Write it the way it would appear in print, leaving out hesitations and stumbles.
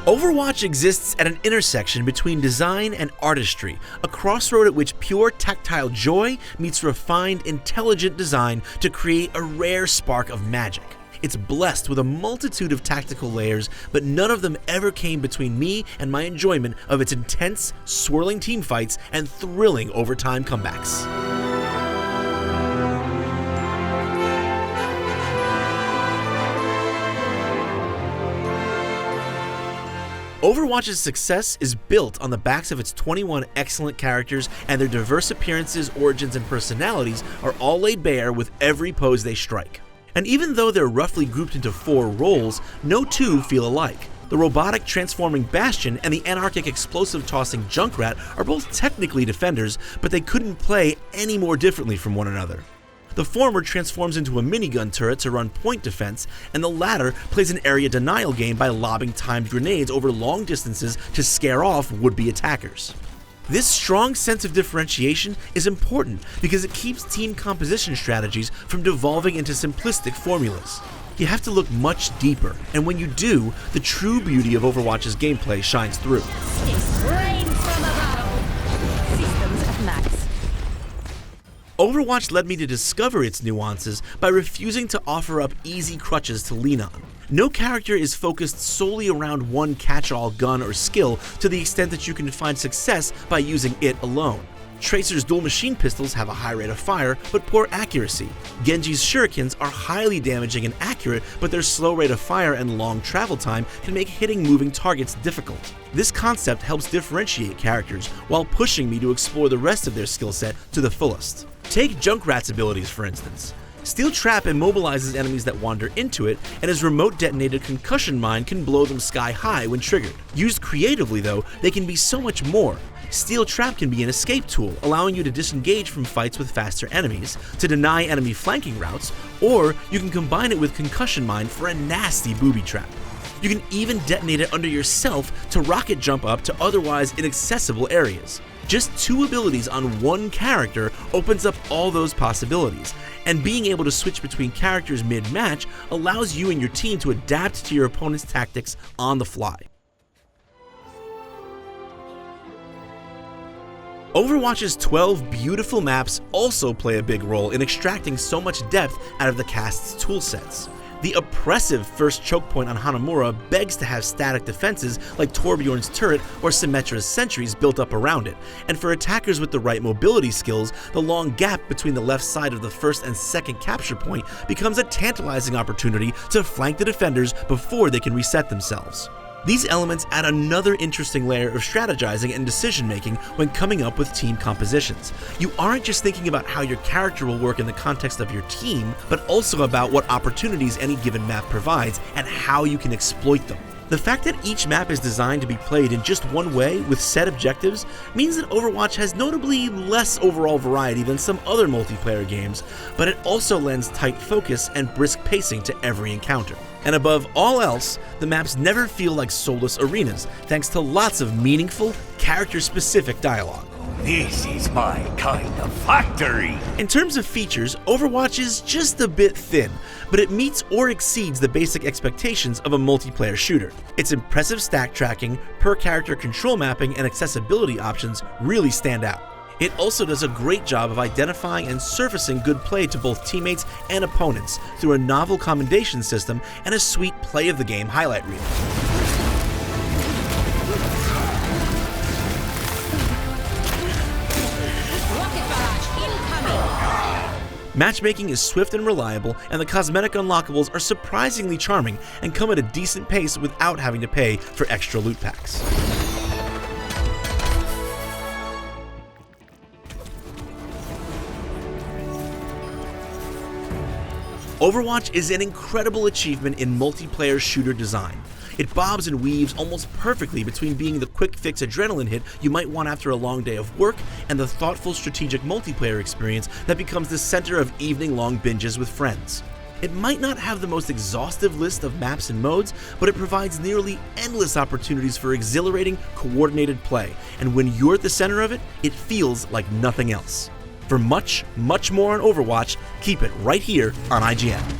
Overwatch exists at an intersection between design and artistry, a crossroad at which pure tactile joy meets refined, intelligent design to create a rare spark of magic. It's blessed with a multitude of tactical layers, but none of them ever came between me and my enjoyment of its intense, swirling teamfights and thrilling overtime comebacks. Overwatch's success is built on the backs of its 21 excellent characters, and their diverse appearances, origins, and personalities are all laid bare with every pose they strike. And even though they're roughly grouped into 4 roles, no two feel alike. The robotic transforming Bastion and the anarchic explosive tossing Junkrat are both technically defenders, but they couldn't play any more differently from one another. The former transforms into a minigun turret to run point defense, and the latter plays an area denial game by lobbing timed grenades over long distances to scare off would-be attackers. This strong sense of differentiation is important because it keeps team composition strategies from devolving into simplistic formulas. You have to look much deeper, and when you do, the true beauty of Overwatch's gameplay shines through. Overwatch led me to discover its nuances by refusing to offer up easy crutches to lean on. No character is focused solely around one catch-all gun or skill to the extent that you can find success by using it alone. Tracer's dual machine pistols have a high rate of fire, but poor accuracy. Genji's shurikens are highly damaging and accurate, but their slow rate of fire and long travel time can make hitting moving targets difficult. This concept helps differentiate characters, while pushing me to explore the rest of their skill set to the fullest. Take Junkrat's abilities, for instance. Steel Trap immobilizes enemies that wander into it, and his remote-detonated concussion mine can blow them sky high when triggered. Used creatively, though, they can be so much more. Steel Trap can be an escape tool, allowing you to disengage from fights with faster enemies, to deny enemy flanking routes, or you can combine it with Concussion Mine for a nasty booby trap. You can even detonate it under yourself to rocket jump up to otherwise inaccessible areas. Just 2 abilities on one character opens up all those possibilities, and being able to switch between characters mid-match allows you and your team to adapt to your opponent's tactics on the fly. Overwatch's 12 beautiful maps also play a big role in extracting so much depth out of the cast's toolsets. The oppressive first choke point on Hanamura begs to have static defenses like Torbjorn's turret or Symmetra's sentries built up around it, and for attackers with the right mobility skills, the long gap between the left side of the first and second capture point becomes a tantalizing opportunity to flank the defenders before they can reset themselves. These elements add another interesting layer of strategizing and decision-making when coming up with team compositions. You aren't just thinking about how your character will work in the context of your team, but also about what opportunities any given map provides and how you can exploit them. The fact that each map is designed to be played in just one way with set objectives means that Overwatch has notably less overall variety than some other multiplayer games, but it also lends tight focus and brisk pacing to every encounter. And above all else, the maps never feel like soulless arenas, thanks to lots of meaningful, character-specific dialogue. This is my kind of factory! In terms of features, Overwatch is just a bit thin, but it meets or exceeds the basic expectations of a multiplayer shooter. Its impressive stack tracking, per-character control mapping, and accessibility options really stand out. It also does a great job of identifying and surfacing good play to both teammates and opponents through a novel commendation system and a sweet play of the game highlight reel. Matchmaking is swift and reliable, and the cosmetic unlockables are surprisingly charming and come at a decent pace without having to pay for extra loot packs. Overwatch is an incredible achievement in multiplayer shooter design. It bobs and weaves almost perfectly between being the quick-fix adrenaline hit you might want after a long day of work and the thoughtful strategic multiplayer experience that becomes the center of evening-long binges with friends. It might not have the most exhaustive list of maps and modes, but it provides nearly endless opportunities for exhilarating, coordinated play, and when you're at the center of it, it feels like nothing else. For much, much more on Overwatch, keep it right here on IGN.